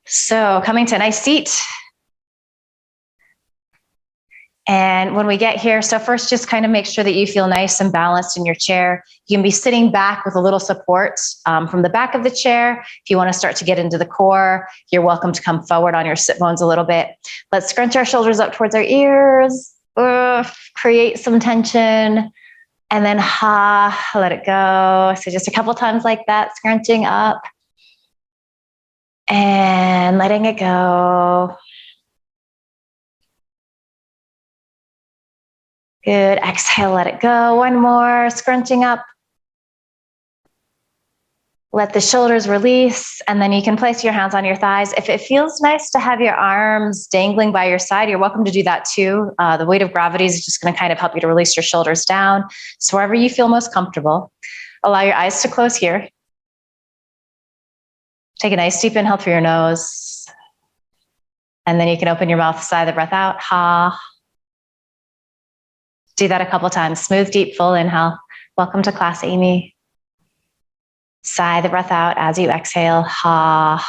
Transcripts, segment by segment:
So coming to a nice seat. And when we get here, so first just kind of make sure that you feel nice and balanced in your chair. You can be sitting back with a little support from the back of the chair. If you want to start to get into the core, you're welcome to come forward on your sit bones a little bit. Let's scrunch our shoulders up towards our ears, create some tension, and then let it go. So just a couple times like that, scrunching up and letting it go. Good. Exhale, let it go. One more, scrunching up. Let the shoulders release, and then you can place your hands on your thighs. If it feels nice to have your arms dangling by your side, you're welcome to do that too. The weight of gravity is just going to kind of help you to release your shoulders down. So wherever you feel most comfortable, allow your eyes to close here. Take a nice deep inhale through your nose, and then you can open your mouth, sigh the breath out. Ha. Do that a couple times. Smooth, deep, full inhale. Welcome to class, Amy. Sigh the breath out as you exhale. Ha.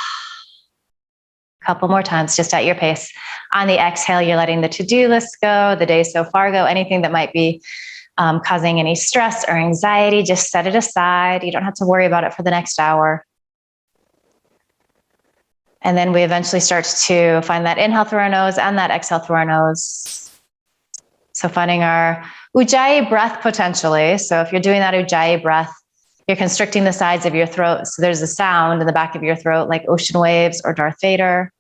Couple more times, just at your pace. On the exhale, you're letting the to-do list go, the day so far go, anything that might be causing any stress or anxiety, just set it aside. You don't have to worry about it for the next hour. And then we eventually start to find that inhale through our nose and that exhale through our nose. So finding our Ujjayi breath potentially. So if you're doing that Ujjayi breath, you're constricting the sides of your throat. So there's a sound in the back of your throat like ocean waves or Darth Vader.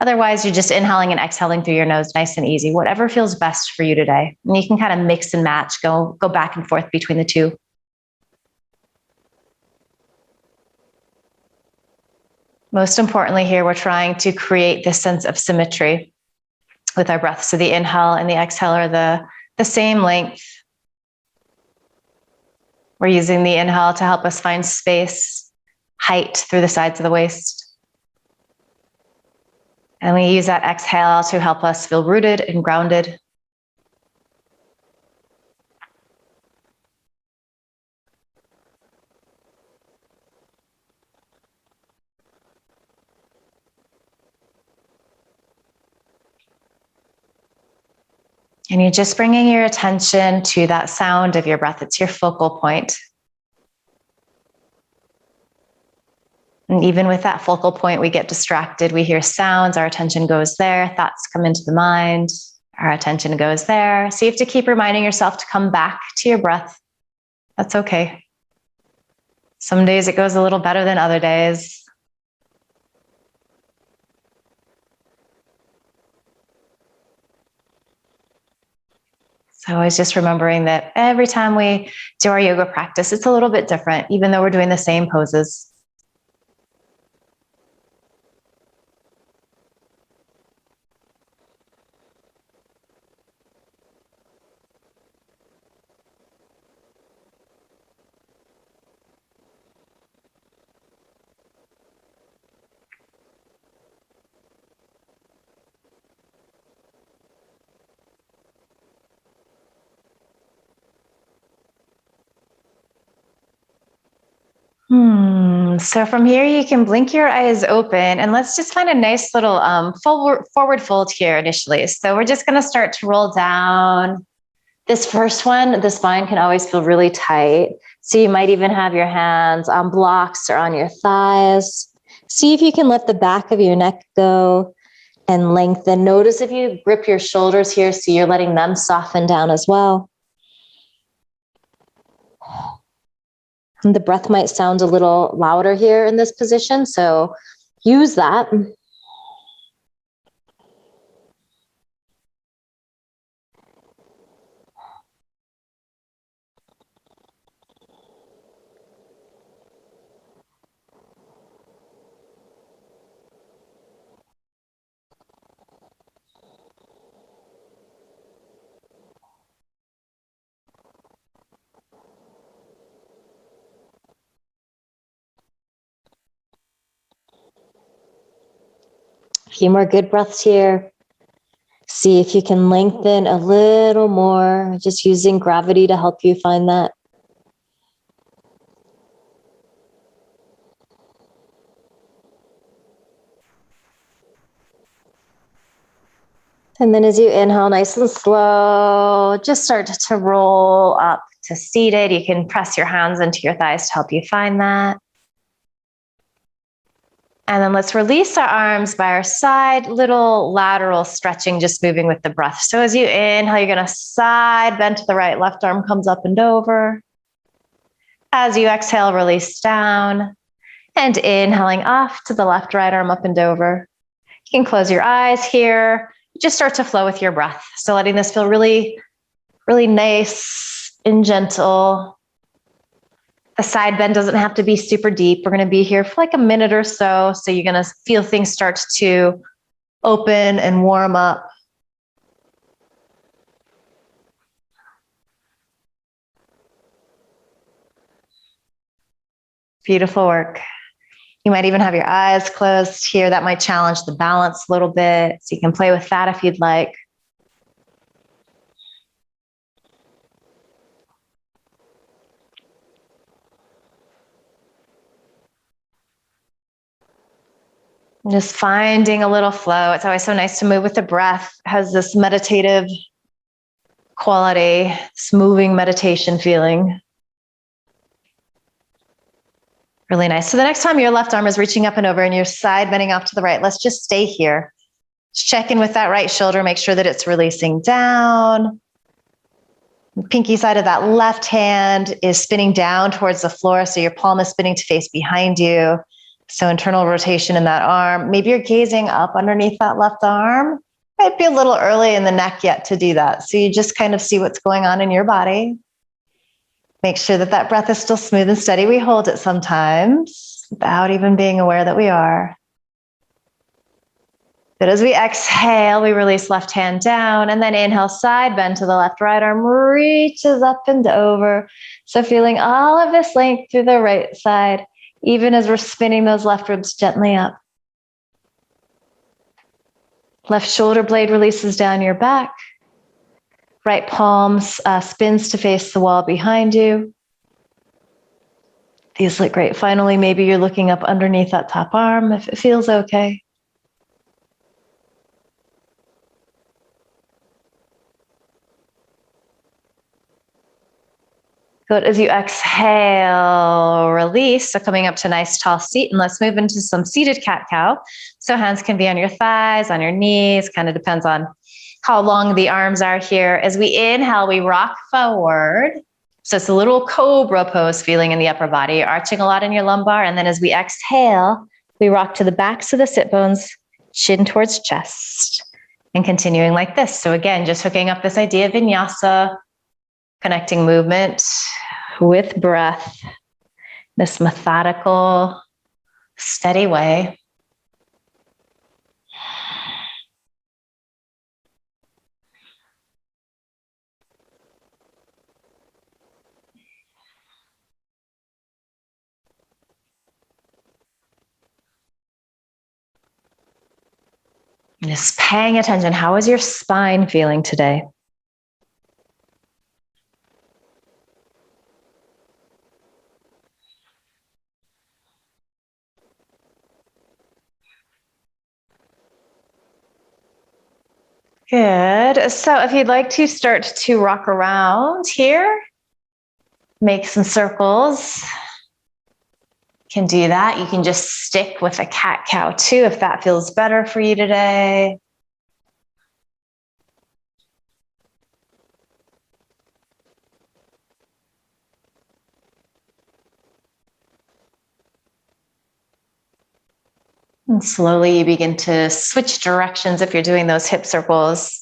Otherwise, you're just inhaling and exhaling through your nose, nice and easy, whatever feels best for you today. And you can kind of mix and match, go back and forth between the two. Most importantly here, we're trying to create this sense of symmetry with our breath. So the inhale and the exhale are the same length. We're using the inhale to help us find space, height through the sides of the waist. And we use that exhale to help us feel rooted and grounded. And you're just bringing your attention to that sound of your breath. It's your focal point. And even with that focal point, we get distracted. We hear sounds, our attention goes there, thoughts come into the mind, our attention goes there. So you have to keep reminding yourself to come back to your breath. That's okay. Some days it goes a little better than other days. So I was just remembering that every time we do our yoga practice, it's a little bit different, even though we're doing the same poses. So from here, you can blink your eyes open and let's just find a nice little forward fold here initially. So we're just going to start to roll down. This first one, the spine can always feel really tight. So you might even have your hands on blocks or on your thighs. See if you can let the back of your neck go and lengthen. Notice if you grip your shoulders here, so you're letting them soften down as well. And the breath might sound a little louder here in this position, so use that. A few more good breaths here. See if you can lengthen a little more, just using gravity to help you find that. And then as you inhale, nice and slow, just start to roll up to seated. You can press your hands into your thighs to help you find that. And then let's release our arms by our side, little lateral stretching, just moving with the breath. So as you inhale, you're going to side bend to the right, left arm comes up and over. As you exhale, release down. And inhaling off to the left, right arm up and over. You can close your eyes here. Just start to flow with your breath. So letting this feel really, really nice and gentle. The side bend doesn't have to be super deep. We're going to be here for like a minute or so. So you're going to feel things start to open and warm up. Beautiful work. You might even have your eyes closed here. That might challenge the balance a little bit. So you can play with that if you'd like. Just finding a little flow. It's always so nice to move with the breath. It has this meditative quality, this moving meditation feeling. Really nice. So the next time your left arm is reaching up and over and your side bending off to the right, let's just stay here. Just check in with that right shoulder. Make sure that it's releasing down. The pinky side of that left hand is spinning down towards the floor. So your palm is spinning to face behind you. So internal rotation in that arm. Maybe you're gazing up underneath that left arm. Might be a little early in the neck yet to do that. So you just kind of see what's going on in your body. Make sure that that breath is still smooth and steady. We hold it sometimes without even being aware that we are. But as we exhale, we release left hand down and then inhale, side bend to the left, right arm reaches up and over. So feeling all of this length through the right side, even as we're spinning those left ribs gently up. Left shoulder blade releases down your back. Right palm spins to face the wall behind you. These look great. Finally, maybe you're looking up underneath that top arm if it feels okay. Good. As you exhale, release. So coming up to a nice tall seat, and let's move into some seated cat-cow. So hands can be on your thighs, on your knees, kind of depends on how long the arms are here. As we inhale, we rock forward. So it's a little cobra pose feeling in the upper body, arching a lot in your lumbar. And then as we exhale, we rock to the backs of the sit bones, chin towards chest, and continuing like this. So again, just hooking up this idea of vinyasa, connecting movement with breath, this methodical, steady way. Just paying attention. How is your spine feeling today? Good. So if you'd like to start to rock around here, make some circles, can do that. You can just stick with a cat-cow too if that feels better for you today. And slowly you begin to switch directions if you're doing those hip circles.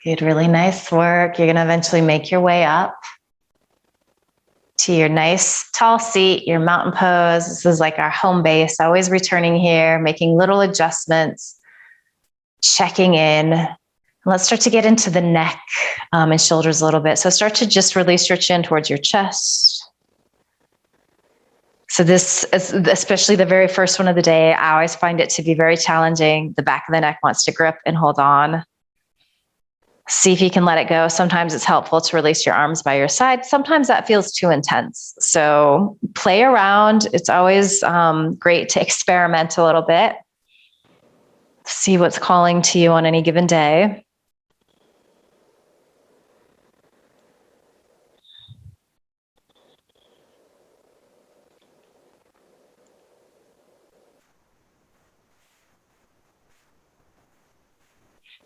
Good, really nice work. You're going to eventually make your way up to your nice tall seat, your mountain pose. This is like our home base, always returning here, making little adjustments, checking in. Let's start to get into the neck and shoulders a little bit. So start to just release your chin towards your chest. So this is especially the very first one of the day. I always find it to be very challenging. The back of the neck wants to grip and hold on. See if you can let it go. Sometimes it's helpful to release your arms by your side. Sometimes that feels too intense. So play around. It's always great to experiment a little bit. See what's calling to you on any given day.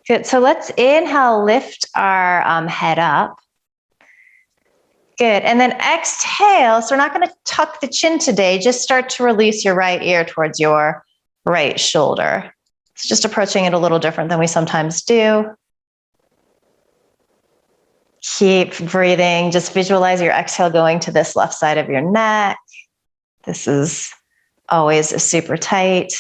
Good. So let's inhale, lift our head up. Good. And then exhale. So we're not going to tuck the chin today. Just start to release your right ear towards your right shoulder. It's just approaching it a little different than we sometimes do. Keep breathing. Just visualize your exhale going to this left side of your neck. This is always super tight.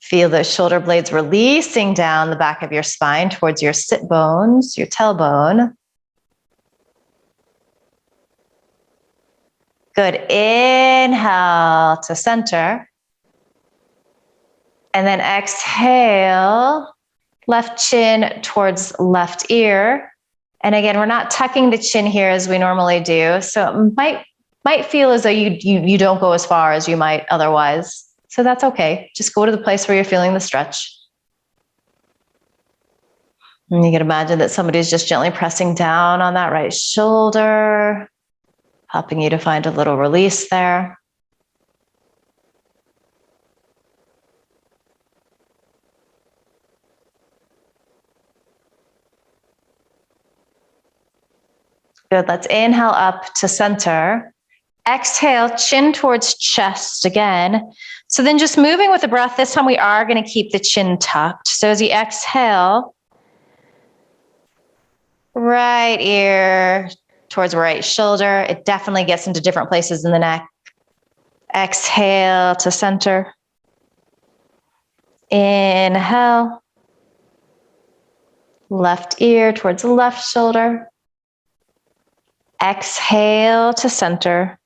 Feel those shoulder blades releasing down the back of your spine towards your sit bones, your tailbone. Good. Inhale to center. And then exhale, left chin towards left ear. And again, we're not tucking the chin here as we normally do. So it might feel as though you don't go as far as you might otherwise. So that's okay. Just go to the place where you're feeling the stretch. And you can imagine that somebody's just gently pressing down on that right shoulder, helping you to find a little release there. Good. Let's inhale up to center. Exhale, chin towards chest again. So then just moving with the breath, this time we are going to keep the chin tucked. So as you exhale, right ear towards right shoulder. It definitely gets into different places in the neck. Exhale to center. Inhale. Left ear towards left shoulder. Exhale to center.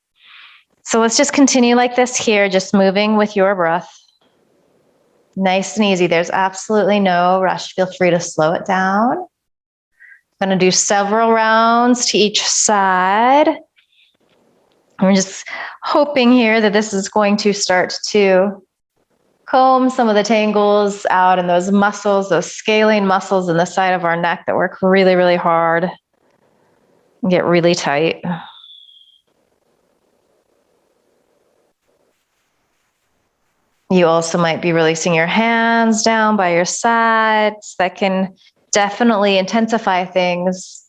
So let's just continue like this here, just moving with your breath. Nice and easy. There's absolutely no rush. Feel free to slow it down. I'm going to do several rounds to each side. I'm just hoping here that this is going to start to comb some of the tangles out in those muscles, those scalene muscles in the side of our neck that work really, really hard and get really tight. You also might be releasing your hands down by your sides. That can definitely intensify things.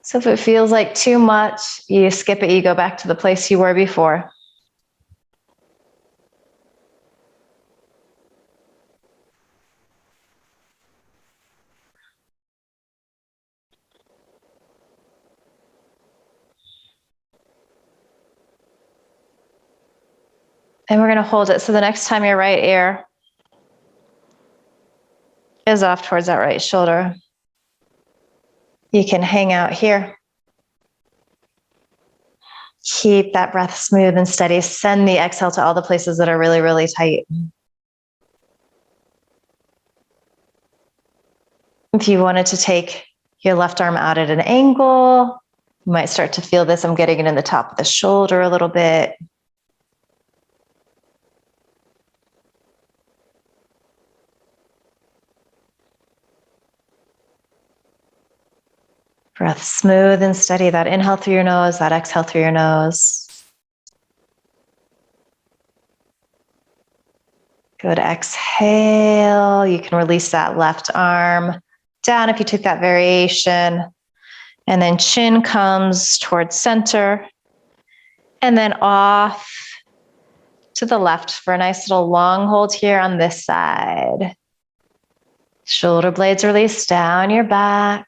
So if it feels like too much, you skip it, you go back to the place you were before. And we're going to hold it. So the next time your right ear is off towards that right shoulder, you can hang out here. Keep that breath smooth and steady. Send the exhale to all the places that are really, really tight. If you wanted to take your left arm out at an angle, you might start to feel this. I'm getting it in the top of the shoulder a little bit. Breath smooth and steady. That inhale through your nose, that exhale through your nose. Good. Exhale. You can release that left arm down if you took that variation. And then chin comes towards center. And then off to the left for a nice little long hold here on this side. Shoulder blades release down your back.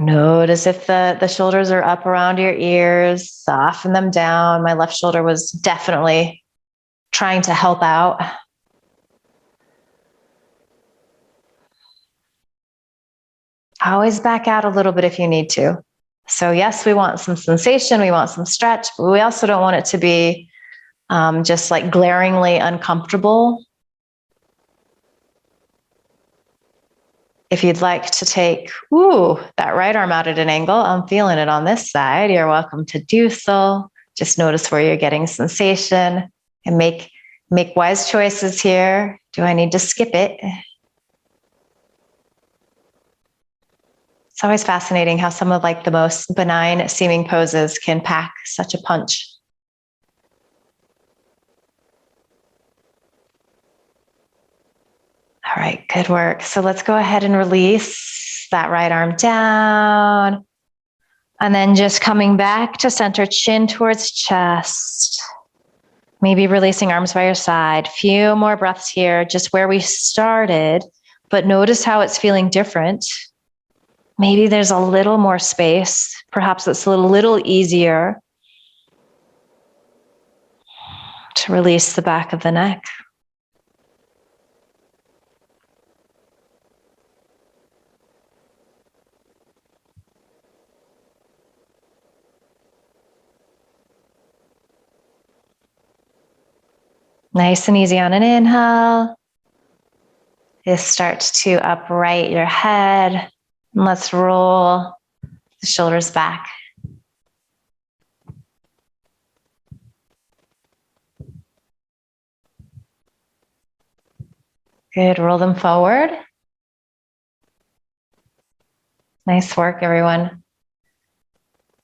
Notice if the shoulders are up around your ears, soften them down. My left shoulder was definitely trying to help out. Always back out a little bit if you need to. So yes, we want some sensation, we want some stretch, but we also don't want it to be just like glaringly uncomfortable. If you'd like to take, that right arm out at an angle, I'm feeling it on this side, you're welcome to do so. Just notice where you're getting sensation and make wise choices here. Do I need to skip it? It's always fascinating how some of like the most benign seeming poses can pack such a punch. All right, good work. So let's go ahead and release that right arm down. And then just coming back to center, chin towards chest. Maybe releasing arms by your side. Few more breaths here, just where we started, but notice how it's feeling different. Maybe there's a little more space. Perhaps it's a little easier to release the back of the neck. Nice and easy on an inhale. Just start to upright your head. And let's roll the shoulders back. Good, roll them forward. Nice work, everyone.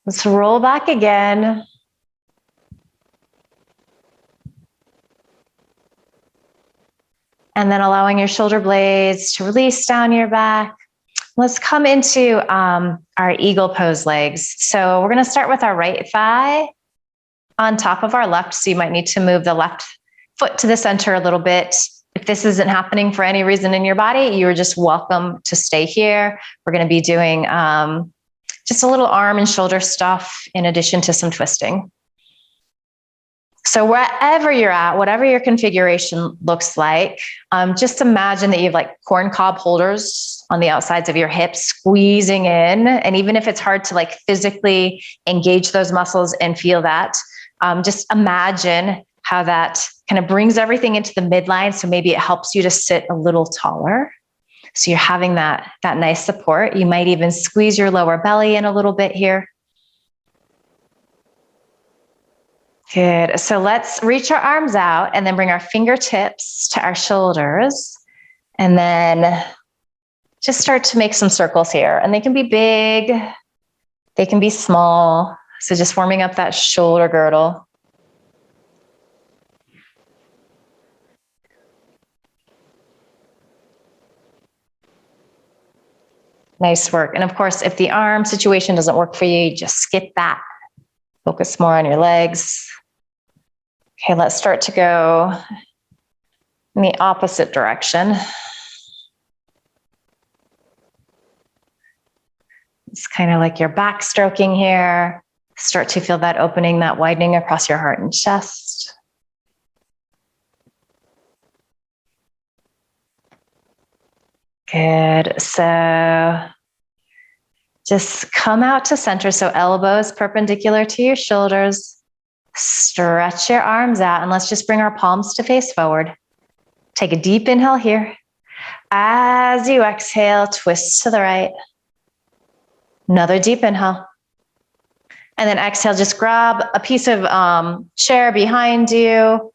Let's roll back again. And then allowing your shoulder blades to release down your back. Let's come into our eagle pose legs. So we're going to start with our right thigh on top of our left. So you might need to move the left foot to the center a little bit. If this isn't happening for any reason in your body, you're just welcome to stay here. We're going to be doing just a little arm and shoulder stuff in addition to some twisting. So wherever you're at, whatever your configuration looks like, just imagine that you have like corn cob holders on the outsides of your hips squeezing in. And even if it's hard to like physically engage those muscles and feel that, just imagine how that kind of brings everything into the midline. So maybe it helps you to sit a little taller. So you're having that nice support. You might even squeeze your lower belly in a little bit here. Good. So let's reach our arms out and then bring our fingertips to our shoulders. And then just start to make some circles here. And they can be big, they can be small. So just warming up that shoulder girdle. Nice work. And of course, if the arm situation doesn't work for you, just skip that. Focus more on your legs. Okay, let's start to go in the opposite direction. It's kind of like your back stroking here. Start to feel that opening, that widening across your heart and chest. Good. So just come out to center. So elbows perpendicular to your shoulders. Stretch your arms out and let's just bring our palms to face forward. Take a deep inhale here. As you exhale, twist to the right. Another deep inhale. And then exhale, just grab a piece of chair behind you.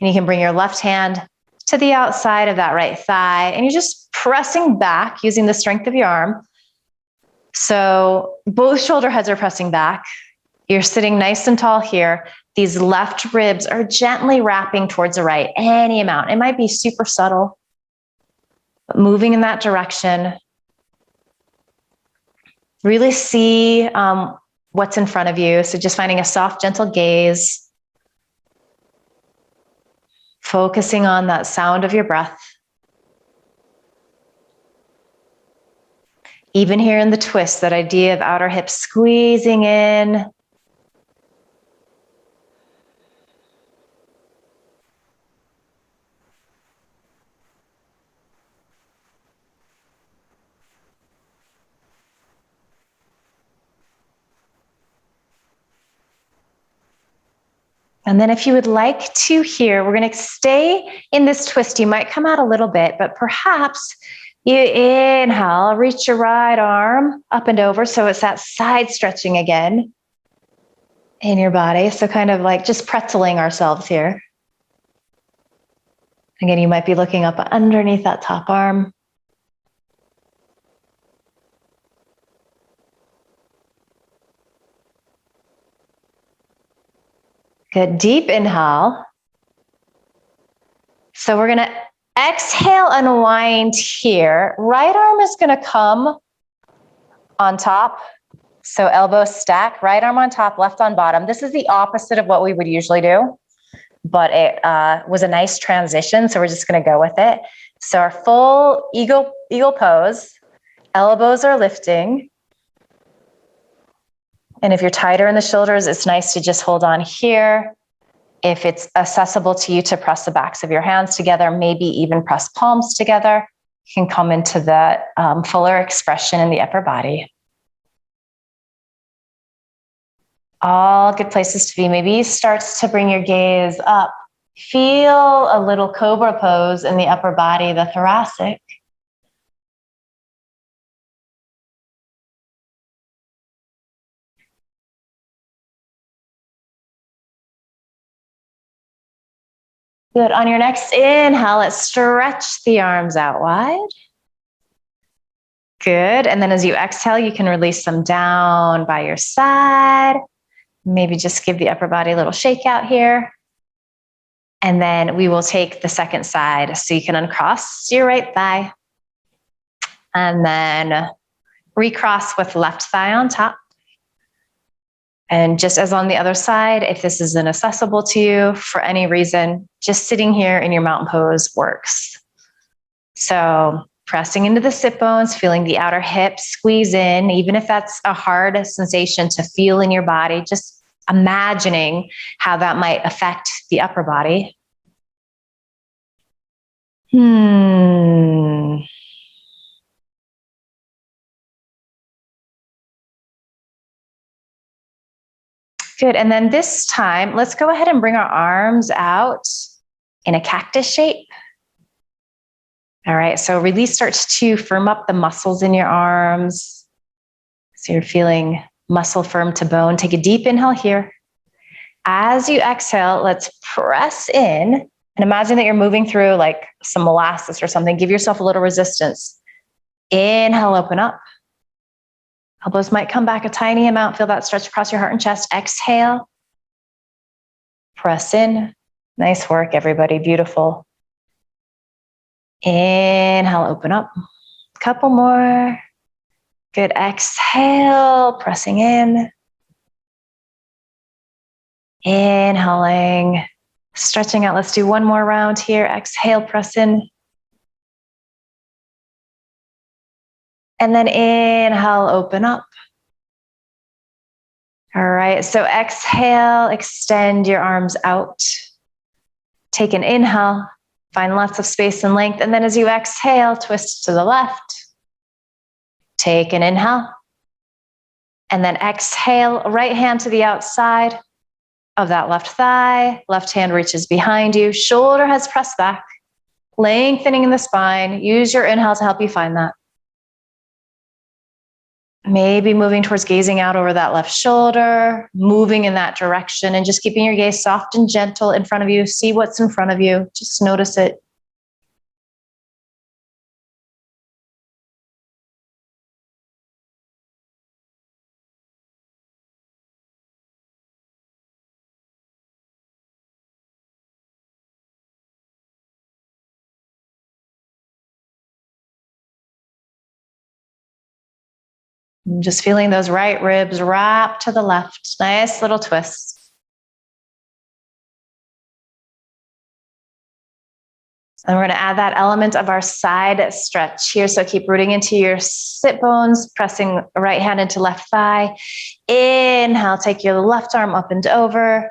And you can bring your left hand to the outside of that right thigh. And you're just pressing back using the strength of your arm. So both shoulder heads are pressing back. You're sitting nice and tall here. These left ribs are gently wrapping towards the right, any amount. It might be super subtle, but moving in that direction. Really see what's in front of you. So just finding a soft, gentle gaze. Focusing on that sound of your breath. Even here in the twist, that idea of outer hips squeezing in. And then if you would like to here, we're going to stay in this twist. You might come out a little bit, but perhaps you inhale, reach your right arm up and over. So it's that side stretching again in your body. So kind of like just pretzeling ourselves here. Again, you might be looking up underneath that top arm. Good, deep inhale. So we're gonna exhale, unwind here. Right arm is gonna come on top. So elbows stack, right arm on top, left on bottom. This is the opposite of what we would usually do, but it was a nice transition. So we're just gonna go with it. So our full eagle pose, elbows are lifting. And if you're tighter in the shoulders, it's nice to just hold on here. If it's accessible to you to press the backs of your hands together, maybe even press palms together, you can come into the fuller expression in the upper body. All good places to be. Maybe start to bring your gaze up. Feel a little cobra pose in the upper body, the thoracic. Good. On your next inhale, let's stretch the arms out wide. Good. And then as you exhale, you can release them down by your side. Maybe just give the upper body a little shake out here. And then we will take the second side. So you can uncross your right thigh. And then recross with left thigh on top. And just as on the other side, if this is inaccessible to you for any reason, just sitting here in your mountain pose works. So pressing into the sit bones, feeling the outer hips squeeze in, even if that's a hard sensation to feel in your body, just imagining how that might affect the upper body. Good. And then this time, let's go ahead and bring our arms out in a cactus shape. All right. So release starts to firm up the muscles in your arms. So you're feeling muscle firm to bone. Take a deep inhale here. As you exhale, let's press in and imagine that you're moving through like some molasses or something. Give yourself a little resistance. Inhale, open up. Elbows might come back a tiny amount. Feel that stretch across your heart and chest. Exhale. Press in. Nice work, everybody. Beautiful. Inhale, open up. Couple more. Good. Exhale, pressing in. Inhaling, stretching out. Let's do one more round here. Exhale, press in. And then inhale, open up. All right, so exhale, extend your arms out. Take an inhale, find lots of space and length. And then as you exhale, twist to the left. Take an inhale. And then exhale, right hand to the outside of that left thigh. Left hand reaches behind you. Shoulder has pressed back. Lengthening in the spine. Use your inhale to help you find that. Maybe moving towards gazing out over that left shoulder, moving in that direction and just keeping your gaze soft and gentle in front of you. See what's in front of you. Just notice it. And just feeling those right ribs wrap to the left. Nice little twist. And we're going to add that element of our side stretch here. So keep rooting into your sit bones, pressing right hand into left thigh. Inhale, take your left arm up and over.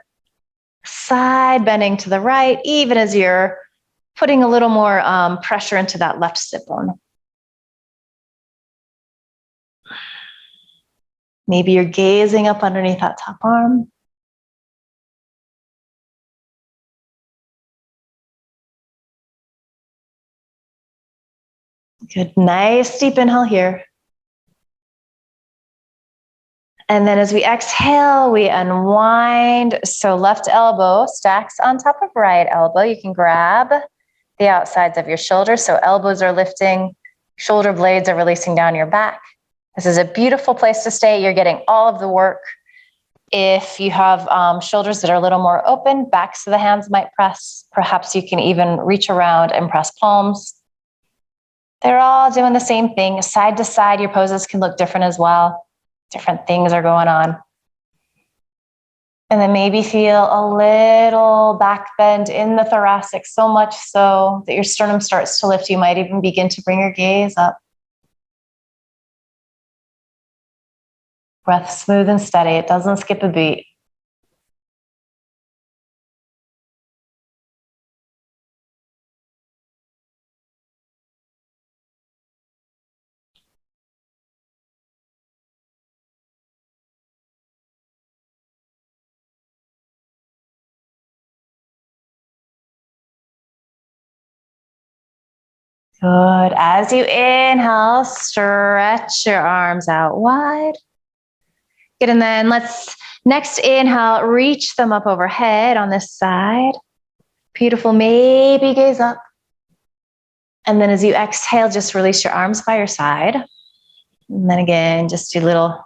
Side bending to the right, even as you're putting a little more pressure into that left sit bone. Maybe you're gazing up underneath that top arm. Good, nice deep inhale here. And then as we exhale, we unwind. So left elbow stacks on top of right elbow. You can grab the outsides of your shoulders. So elbows are lifting, shoulder blades are releasing down your back. This is a beautiful place to stay. You're getting all of the work. If you have shoulders that are a little more open, backs of the hands might press. Perhaps you can even reach around and press palms. They're all doing the same thing. Side to side, your poses can look different as well. Different things are going on. And then maybe feel a little back bend in the thoracic, so much so that your sternum starts to lift. You might even begin to bring your gaze up. Breath smooth and steady. It doesn't skip a beat. Good. As you inhale, stretch your arms out wide. Good. And then let's next inhale, reach them up overhead on this side. Beautiful. Maybe gaze up. And then as you exhale, just release your arms by your side. And then again, just do a little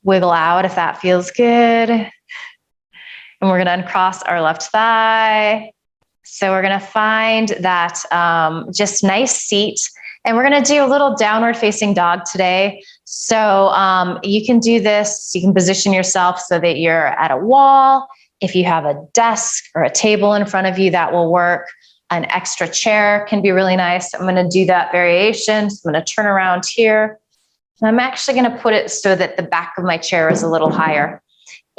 wiggle out if that feels good. And we're going to uncross our left thigh. So we're going to find that just nice seat. And we're going to do a little downward facing dog today. So you can do this. You can position yourself so that you're at a wall. If you have a desk or a table in front of you, that will work. An extra chair can be really nice. I'm going to do that variation. So I'm going to turn around here. And I'm actually going to put it so that the back of my chair is a little higher.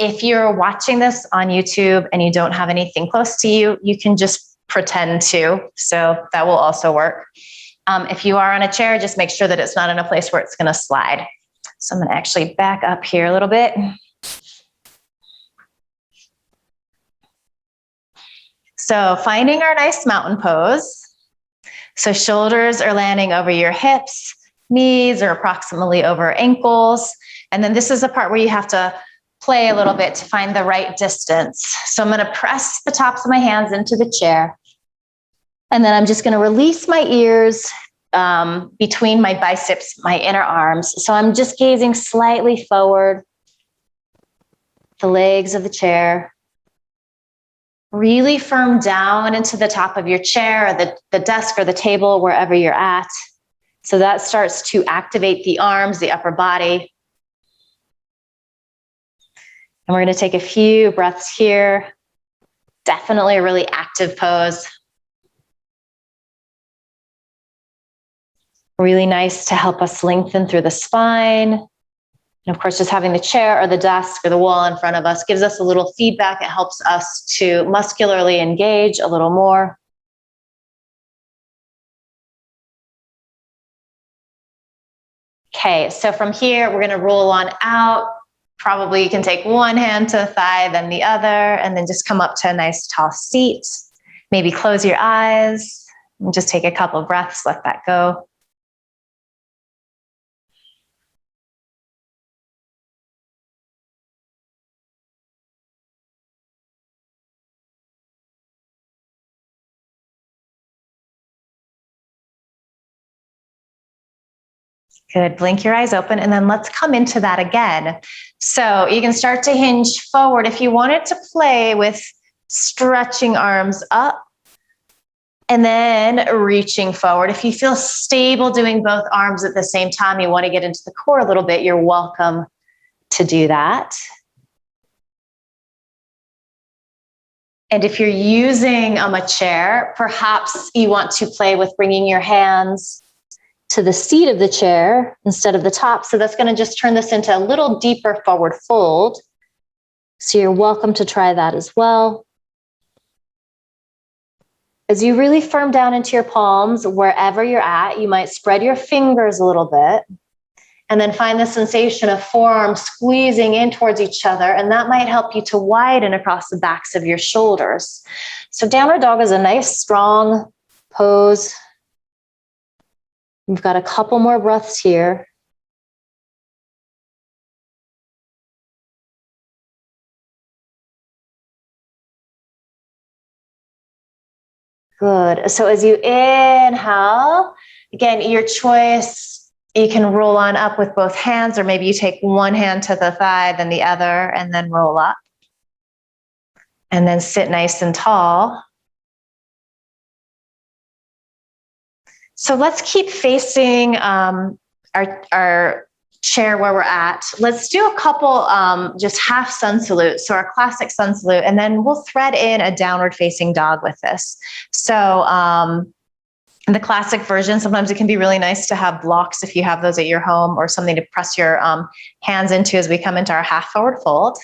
If you're watching this on YouTube and you don't have anything close to you, you can just pretend to. So that will also work. If you are on a chair, just make sure that it's not in a place where it's going to slide. So I'm going to actually back up here a little bit. So finding our nice mountain pose. So shoulders are landing over your hips, knees are approximately over ankles. And then this is the part where you have to play a little bit to find the right distance. So I'm going to press the tops of my hands into the chair. And then I'm just going to release my ears between my biceps, my inner arms. So I'm just gazing slightly forward, the legs of the chair. Really firm down into the top of your chair, or the desk or the table, wherever you're at. So that starts to activate the arms, the upper body. And we're going to take a few breaths here. Definitely a really active pose. Really nice to help us lengthen through the spine. And of course, just having the chair or the desk or the wall in front of us gives us a little feedback. It helps us to muscularly engage a little more. Okay, so from here, we're going to roll on out. Probably you can take one hand to the thigh, then the other, and then just come up to a nice tall seat. Maybe close your eyes and just take a couple of breaths, let that go. Good. Blink your eyes open, and then let's come into that again. So you can start to hinge forward. If you wanted to play with stretching arms up and then reaching forward, if you feel stable doing both arms at the same time, you want to get into the core a little bit, you're welcome to do that. And if you're using a chair, perhaps you want to play with bringing your hands to the seat of the chair instead of the top. So that's going to just turn this into a little deeper forward fold. So you're welcome to try that as well. As you really firm down into your palms, wherever you're at, you might spread your fingers a little bit and then find the sensation of forearms squeezing in towards each other. And that might help you to widen across the backs of your shoulders. So downward dog is a nice, strong pose. We've got a couple more breaths here. Good. So as you inhale, again, your choice, you can roll on up with both hands, or maybe you take one hand to the thigh, then the other, and then roll up. And then sit nice and tall. So let's keep facing our chair where we're at. Let's do a couple just half sun salutes, so our classic sun salute, and then we'll thread in a downward facing dog with this. So in the classic version, sometimes it can be really nice to have blocks if you have those at your home, or something to press your hands into as we come into our half forward fold.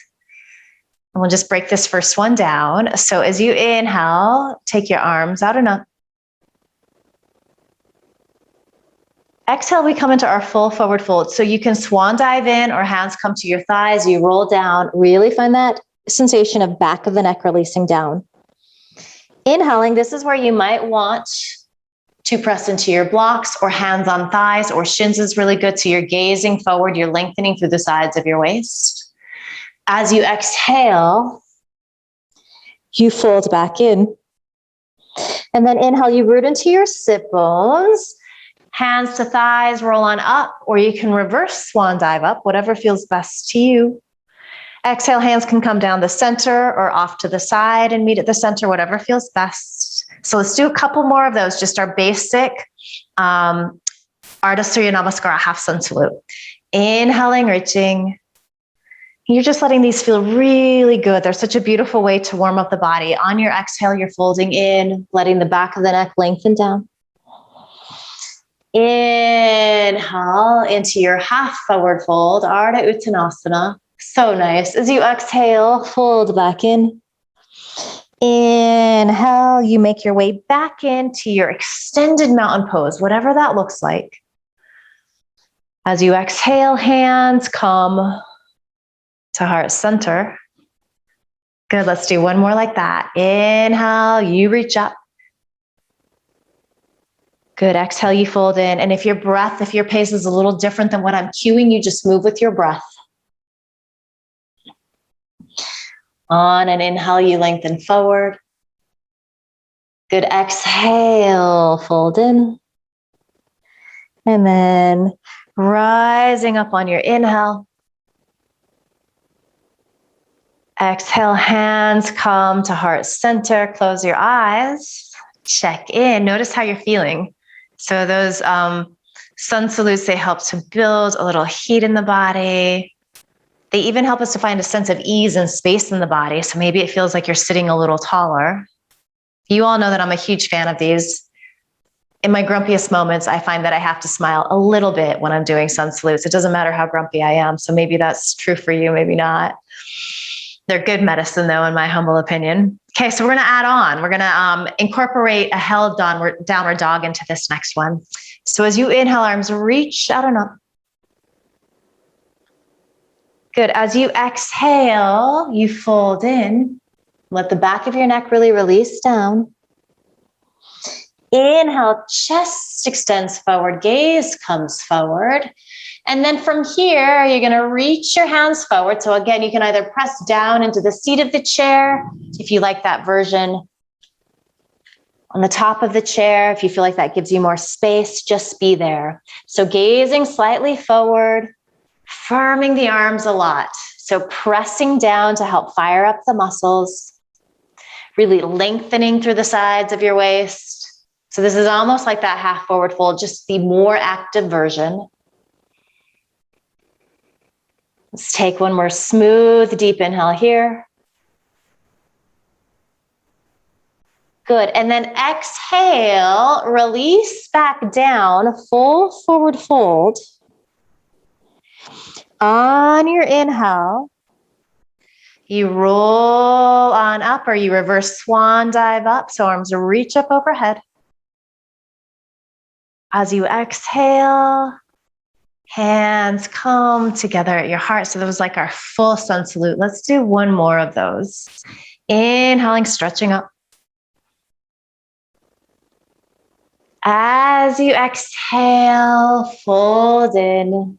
And we'll just break this first one down. So as you inhale, take your arms out and up. Exhale, we come into our full forward fold. So you can swan dive in, or hands come to your thighs. You roll down. Really find that sensation of back of the neck releasing down. Inhaling, this is where you might want to press into your blocks, or hands on thighs, or shins is really good. So you're gazing forward. You're lengthening through the sides of your waist. As you exhale, you fold back in. And then inhale, you root into your sit bones. Hands to thighs, roll on up, or you can reverse swan dive up, whatever feels best to you. Exhale, hands can come down the center or off to the side and meet at the center, whatever feels best. So let's do a couple more of those, just our basic Ardha Surya Namaskara half sun salute. Inhaling, reaching. You're just letting these feel really good. They're such a beautiful way to warm up the body. On your exhale, you're folding in, letting the back of the neck lengthen down. Inhale into your half forward fold, Ardha Uttanasana. So nice. As you exhale, fold back in. Inhale, you make your way back into your extended mountain pose, whatever that looks like. As you exhale, hands come to heart center. Good, let's do one more like that. Inhale, you reach up. Good, exhale, you fold in. And if your pace is a little different than what I'm cueing, you just move with your breath. On an inhale, you lengthen forward. Good, exhale, fold in. And then rising up on your inhale. Exhale, hands come to heart center. Close your eyes. Check in. Notice how you're feeling. So those sun salutes, they help to build a little heat in the body. They even help us to find a sense of ease and space in the body. So maybe it feels like you're sitting a little taller. You all know that I'm a huge fan of these. In my grumpiest moments, I find that I have to smile a little bit when I'm doing sun salutes. It doesn't matter how grumpy I am. So maybe that's true for you, maybe not. They're good medicine, though, in my humble opinion. Okay, so we're going to add on. We're going to incorporate a held downward dog into this next one. So as you inhale, arms reach out and up. Good. As you exhale, you fold in. Let the back of your neck really release down. Inhale, chest extends forward, gaze comes forward. And then from here, you're going to reach your hands forward. So again, you can either press down into the seat of the chair, if you like that version. On the top of the chair, if you feel like that gives you more space, just be there. So gazing slightly forward, firming the arms a lot. So pressing down to help fire up the muscles, really lengthening through the sides of your waist. So this is almost like that half forward fold, just the more active version. Let's take one more smooth, deep inhale here. Good. And then exhale, release back down, full forward fold. On your inhale, you roll on up, or you reverse swan dive up. So arms reach up overhead. As you exhale, hands come together at your heart. So that was like our full sun salute. Let's do one more of those. Inhaling, stretching up. As you exhale, fold in.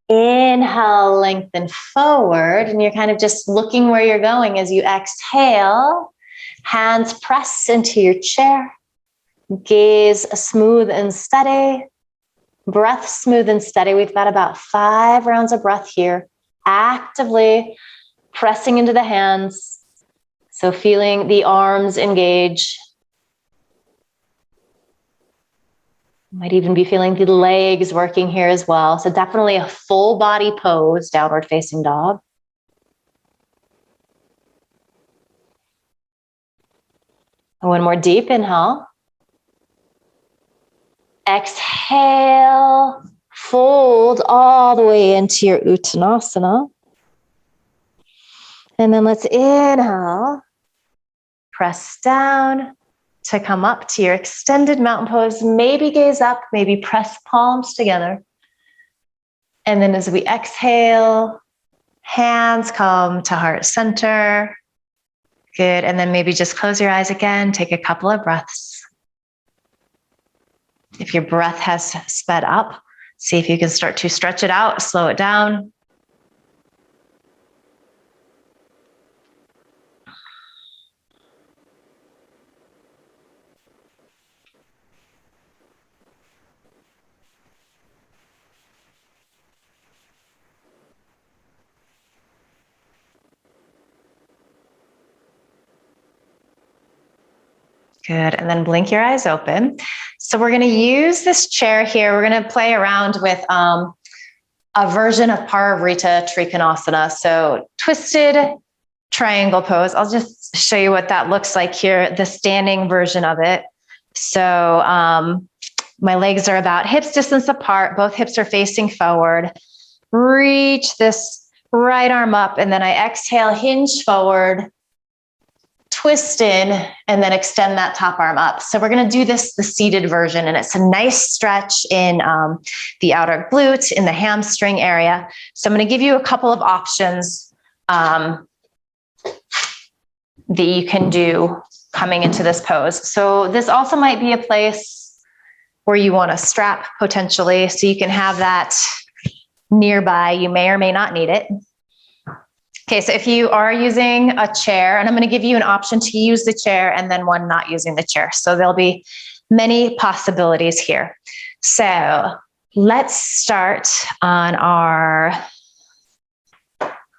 Inhale, lengthen forward, and you're kind of just looking where you're going as you exhale. Hands press into your chair. Gaze smooth and steady. Breath smooth and steady. We've got about 5 rounds of breath here. Actively pressing into the hands. So feeling the arms engage. Might even be feeling the legs working here as well. So definitely a full body pose, downward facing dog. One more deep inhale. Exhale, fold all the way into your Uttanasana. And then let's inhale, press down to come up to your extended mountain pose. Maybe gaze up, maybe press palms together. And then as we exhale, hands come to heart center. Good. And then maybe just close your eyes again. Take a couple of breaths. If your breath has sped up, see if you can start to stretch it out, slow it down. Good. And then blink your eyes open. So we're going to use this chair here. We're going to play around with a version of Parivrita Trikonasana. So twisted triangle pose. I'll just show you what that looks like here, the standing version of it. So my legs are about hips distance apart. Both hips are facing forward. Reach this right arm up, and then I exhale, hinge forward, twist in, and then extend that top arm up. So we're going to do this, the seated version, and it's a nice stretch in the outer glute, in the hamstring area. So I'm going to give you a couple of options that you can do coming into this pose. So this also might be a place where you want a strap potentially, so you can have that nearby. You may or may not need it. Okay, so if you are using a chair, and I'm going to give you an option to use the chair and then one not using the chair. So there'll be many possibilities here. So let's start on our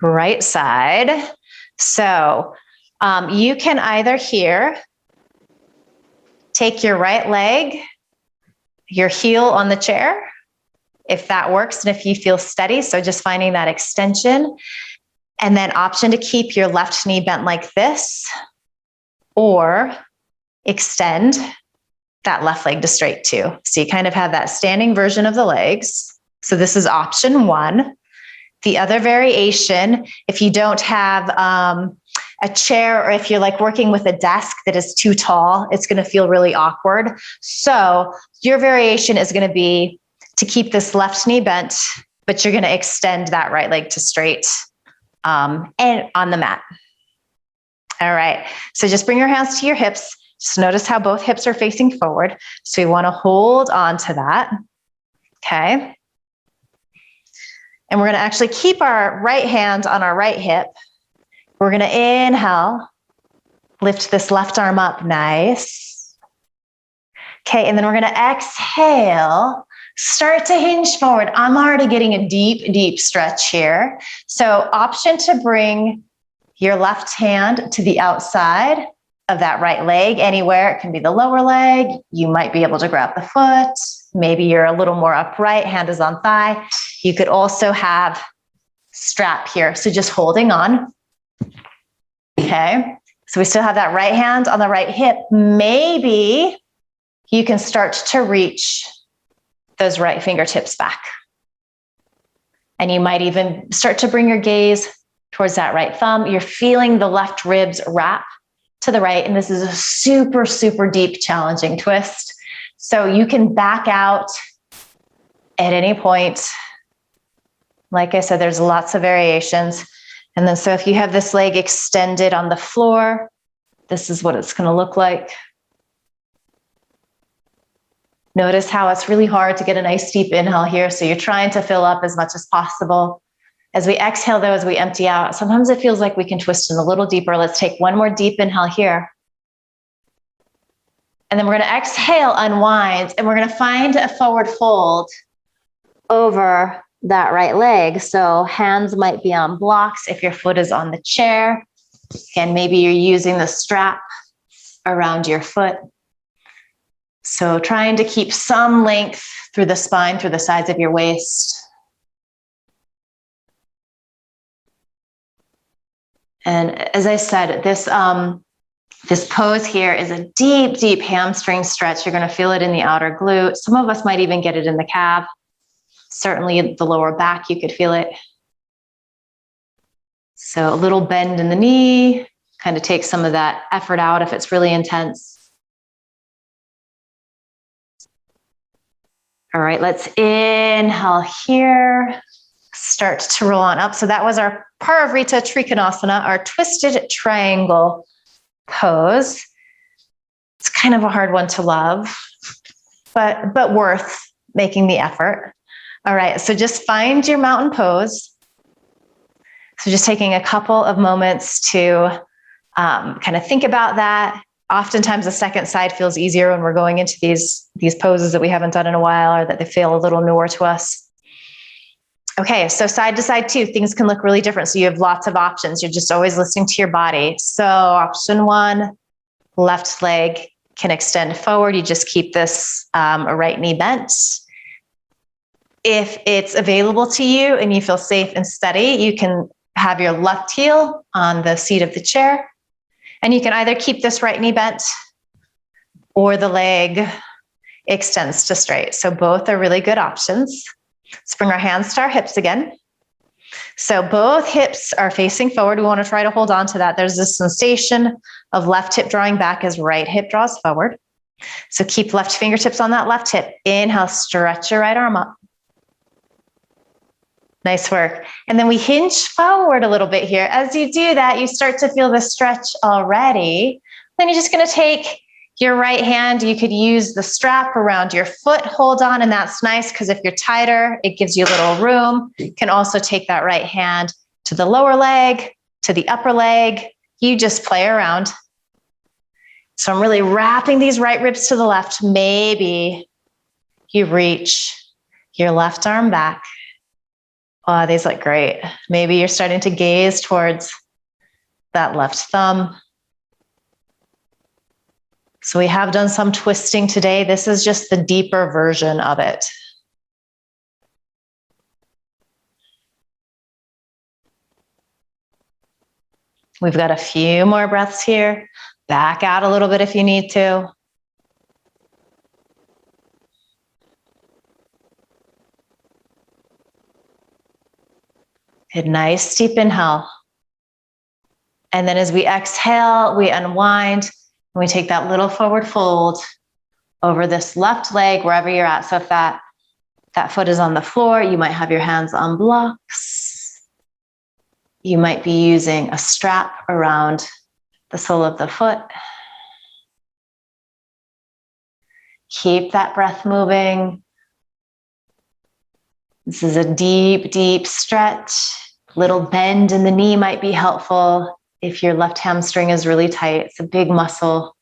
right side. So you can either here take your right leg, your heel on the chair, if that works, and if you feel steady. So just finding that extension. And then option to keep your left knee bent like this, or extend that left leg to straight too. So you kind of have that standing version of the legs. So this is option one. The other variation, if you don't have a chair, or if you're like working with a desk that is too tall, it's going to feel really awkward. So your variation is going to be to keep this left knee bent, but you're going to extend that right leg to straight. And on the mat. All right. So just bring your hands to your hips. Just notice how both hips are facing forward. So we want to hold on to that. Okay. And we're going to actually keep our right hand on our right hip. We're going to inhale, lift this left arm up. Nice. Okay. And then we're going to exhale. Start to hinge forward. I'm already getting a deep, deep stretch here. So option to bring your left hand to the outside of that right leg, anywhere. It can be the lower leg. You might be able to grab the foot. Maybe you're a little more upright, hand is on thigh. You could also have strap here. So just holding on. Okay. So we still have that right hand on the right hip. Maybe you can start to reach those right fingertips back. And you might even start to bring your gaze towards that right thumb. You're feeling the left ribs wrap to the right. And this is a super, super deep, challenging twist. So you can back out at any point. Like I said, there's lots of variations. And then so if you have this leg extended on the floor, this is what it's going to look like. Notice how it's really hard to get a nice deep inhale here. So you're trying to fill up as much as possible. As we exhale though, as we empty out, sometimes it feels like we can twist in a little deeper. Let's take one more deep inhale here. And then we're going to exhale, unwind, and we're going to find a forward fold over that right leg. So hands might be on blocks if your foot is on the chair. And maybe you're using the strap around your foot. So trying to keep some length through the spine, through the sides of your waist. And as I said, this pose here is a deep, deep hamstring stretch. You're going to feel it in the outer glute. Some of us might even get it in the calf. Certainly the lower back, you could feel it. So a little bend in the knee, kind of take some of that effort out if it's really intense. All right, let's inhale here. Start to roll on up. So that was our Parivrita Trikonasana, our twisted triangle pose. It's kind of a hard one to love, but worth making the effort. All right, so just find your mountain pose. So just taking a couple of moments to kind of think about that. Oftentimes the second side feels easier when we're going into these poses that we haven't done in a while or that they feel a little newer to us. Okay, so side to side too, things can look really different. So you have lots of options. You're just always listening to your body. So option one, left leg can extend forward. You just keep this a right knee bent. If it's available to you and you feel safe and steady, you can have your left heel on the seat of the chair. And you can either keep this right knee bent or the leg extends to straight. So both are really good options. Let's bring our hands to our hips again. So both hips are facing forward. We want to try to hold on to that. There's this sensation of left hip drawing back as right hip draws forward. So keep left fingertips on that left hip. Inhale, stretch your right arm up. Nice work. And then we hinge forward a little bit here. As you do that, you start to feel the stretch already. Then you're just going to take your right hand. You could use the strap around your foot, hold on, and that's nice because if you're tighter, it gives you a little room. You can also take that right hand to the lower leg, to the upper leg. You just play around. So I'm really wrapping these right ribs to the left. Maybe you reach your left arm back. Oh, these look great. Maybe you're starting to gaze towards that left thumb. So we have done some twisting today. This is just the deeper version of it. We've got a few more breaths here. Back out a little bit if you need to. A nice deep inhale. And then as we exhale, we unwind and we take that little forward fold over this left leg, wherever you're at. So if that foot is on the floor, you might have your hands on blocks. You might be using a strap around the sole of the foot. Keep that breath moving. This is a deep, deep stretch. Little bend in the knee might be helpful if your left hamstring is really tight. It's a big muscle.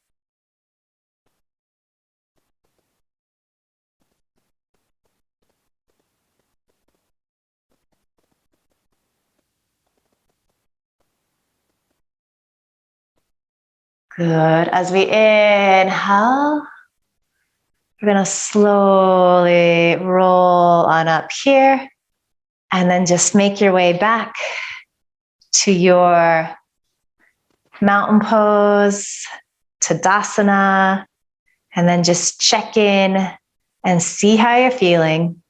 Good. As we inhale, we're going to slowly roll on up here and then just make your way back to your mountain pose, Tadasana, and then just check in and see how you're feeling.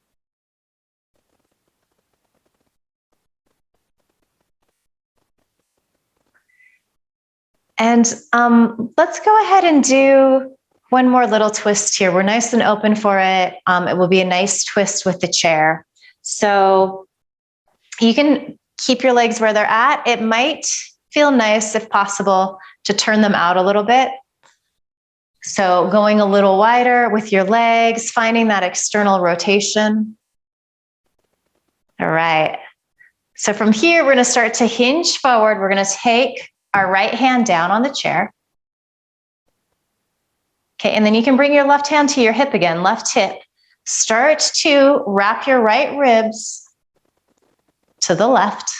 And let's go ahead and do one more little twist here. We're nice and open for it. It will be a nice twist with the chair. So you can keep your legs where they're at. It might feel nice, if possible, to turn them out a little bit. So going a little wider with your legs, finding that external rotation. All right. So from here, we're going to start to hinge forward. We're going to take our right hand down on the chair. Okay, and then you can bring your left hand to your hip again, left hip. Start to wrap your right ribs to the left.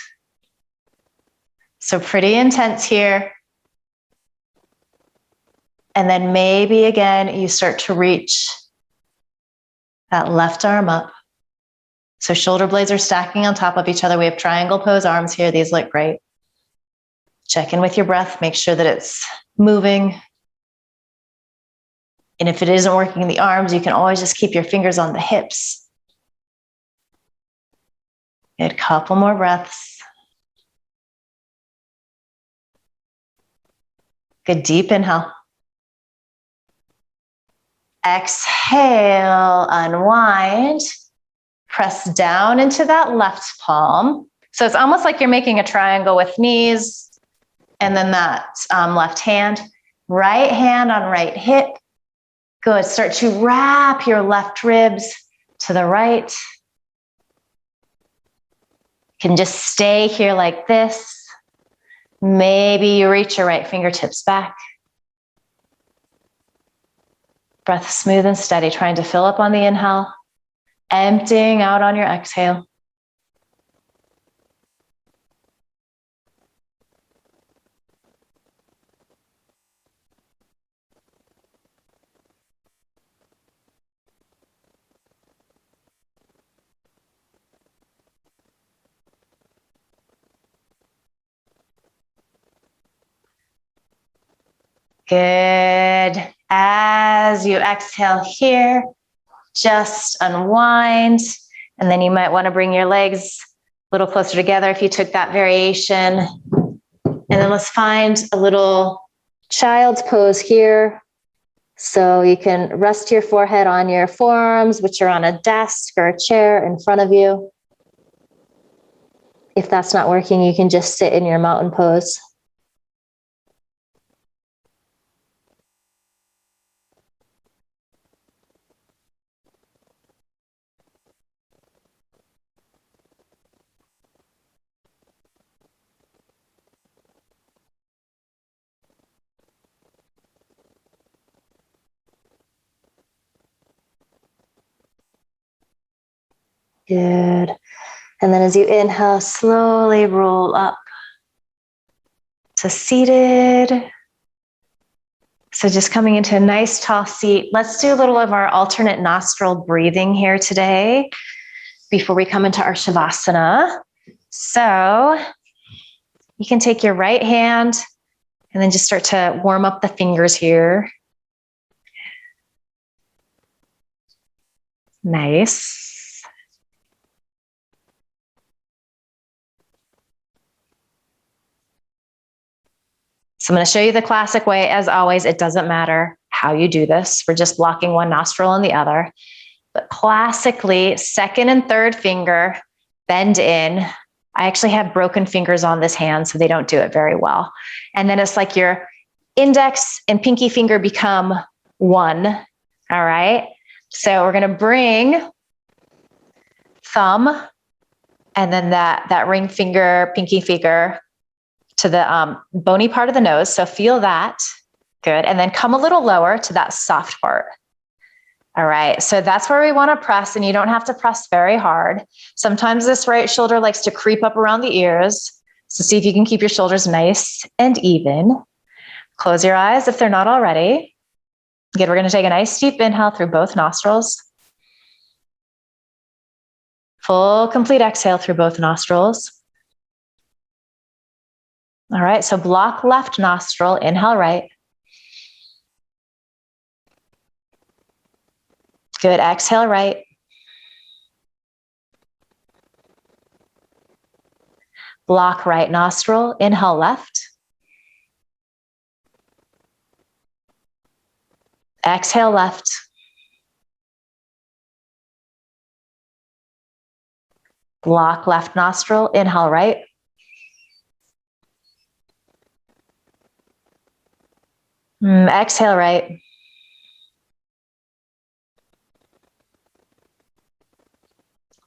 So pretty intense here. And then maybe again, you start to reach that left arm up. So shoulder blades are stacking on top of each other. We have triangle pose arms here. These look great. Check in with your breath. Make sure that it's moving. And if it isn't working in the arms, you can always just keep your fingers on the hips. Good, couple more breaths. Good, deep inhale. Exhale, unwind. Press down into that left palm. So it's almost like you're making a triangle with knees and then that left hand. Right hand on right hip. Good. Start to wrap your left ribs to the right. You can just stay here like this. Maybe you reach your right fingertips back. Breath smooth and steady, trying to fill up on the inhale, emptying out on your exhale. Good. As you exhale here, just unwind. And then you might want to bring your legs a little closer together if you took that variation. And then let's find a little child's pose here. So you can rest your forehead on your forearms, which are on a desk or a chair in front of you. If that's not working, you can just sit in your mountain pose. Good. And then as you inhale, slowly roll up to seated. So just coming into a nice tall seat. Let's do a little of our alternate nostril breathing here today before we come into our Shavasana. So you can take your right hand and then just start to warm up the fingers here. Nice. So I'm going to show you the classic way. As always, it doesn't matter how you do this. We're just blocking one nostril and the other. But classically, second and third finger, bend in. I actually have broken fingers on this hand, so they don't do it very well. And then it's like your index and pinky finger become one. All right. So we're going to bring thumb and then that ring finger, pinky finger to the bony part of the nose. So feel that. Good. And then come a little lower to that soft part. All right. So that's where we want to press, and you don't have to press very hard. Sometimes this right shoulder likes to creep up around the ears. So see if you can keep your shoulders nice and even. Close your eyes if they're not already. Good. We're going to take a nice deep inhale through both nostrils. Full, complete exhale through both nostrils. All right. So block left nostril, inhale right. Good. Exhale right. Block right nostril, inhale left. Exhale left. Block left nostril, inhale right. Exhale right.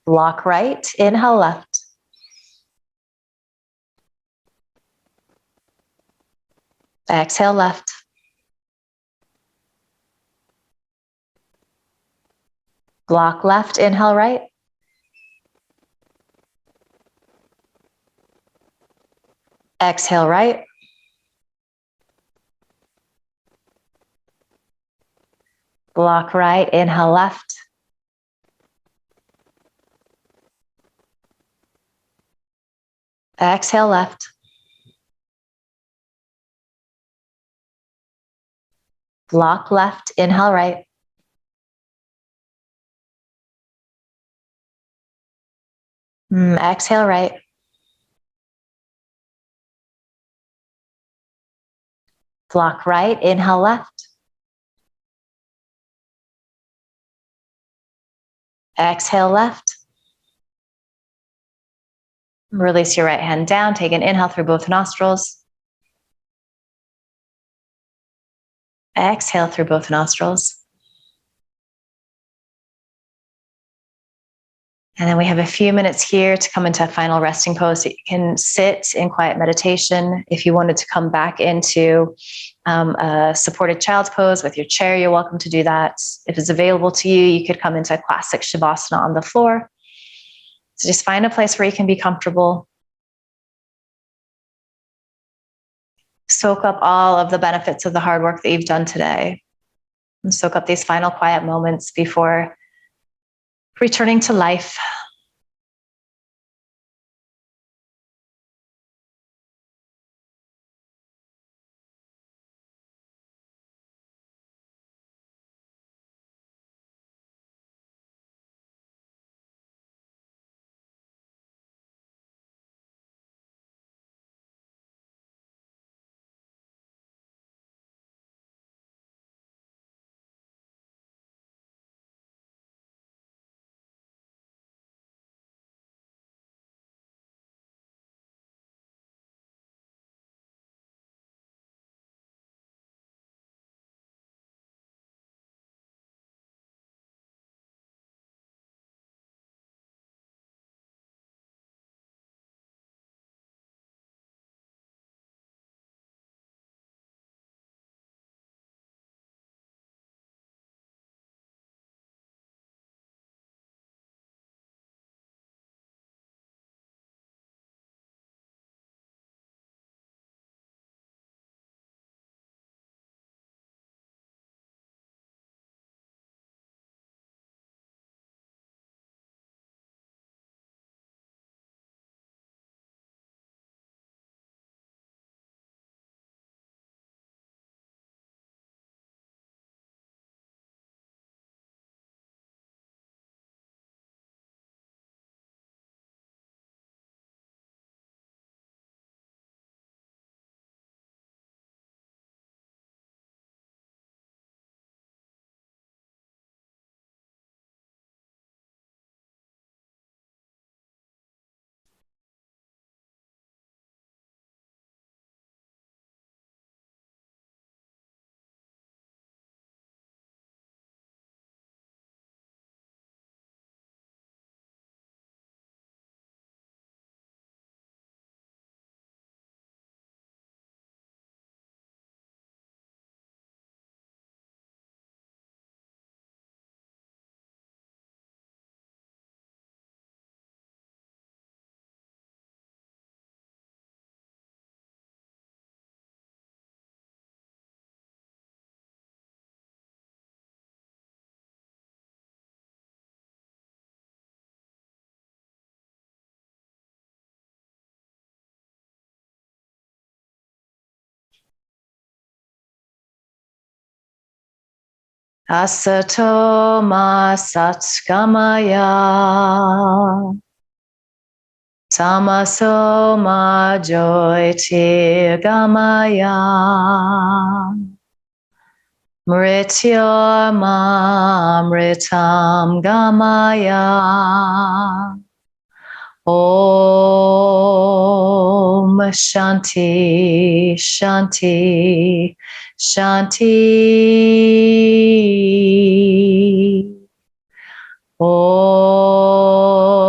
Block right, inhale left. Exhale left. Block left, inhale right. Exhale right. Block right, inhale left. Exhale left. Block left, inhale right. Exhale right. Block right, inhale left. Exhale left. Release your right hand down. Take an inhale through both nostrils. Exhale through both nostrils. And then we have a few minutes here to come into a final resting pose. So you can sit in quiet meditation. If you wanted to come back into a supported child's pose with your chair, you're welcome to do that. If it's available to you, you could come into a classic Shavasana on the floor. So just find a place where you can be comfortable. Soak up all of the benefits of the hard work that you've done today. And soak up these final quiet moments before returning to life. Asato ma satgamaya. Tamaso ma jyotirgamaya. Mrityamritam gamaya. Om Shanti Shanti Shanti. Om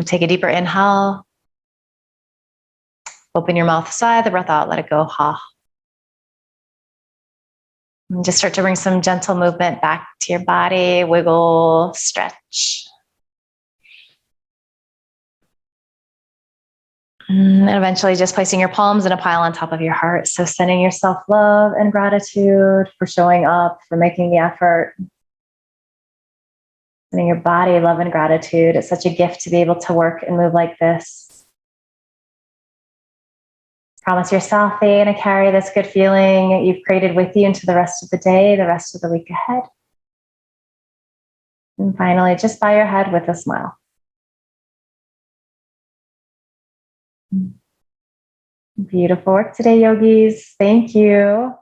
Take a deeper inhale. Open your mouth, sigh the breath out, let it go, ha. And just start to bring some gentle movement back to your body, wiggle, stretch. And eventually just placing your palms in a pile on top of your heart. So sending yourself love and gratitude for showing up, for making the effort. Sending your body love and gratitude. It's such a gift to be able to work and move like this. Promise yourself that you're going to carry this good feeling you've created with you into the rest of the day, the rest of the week ahead. And finally, just bow your head with a smile. Beautiful work today, yogis. Thank you.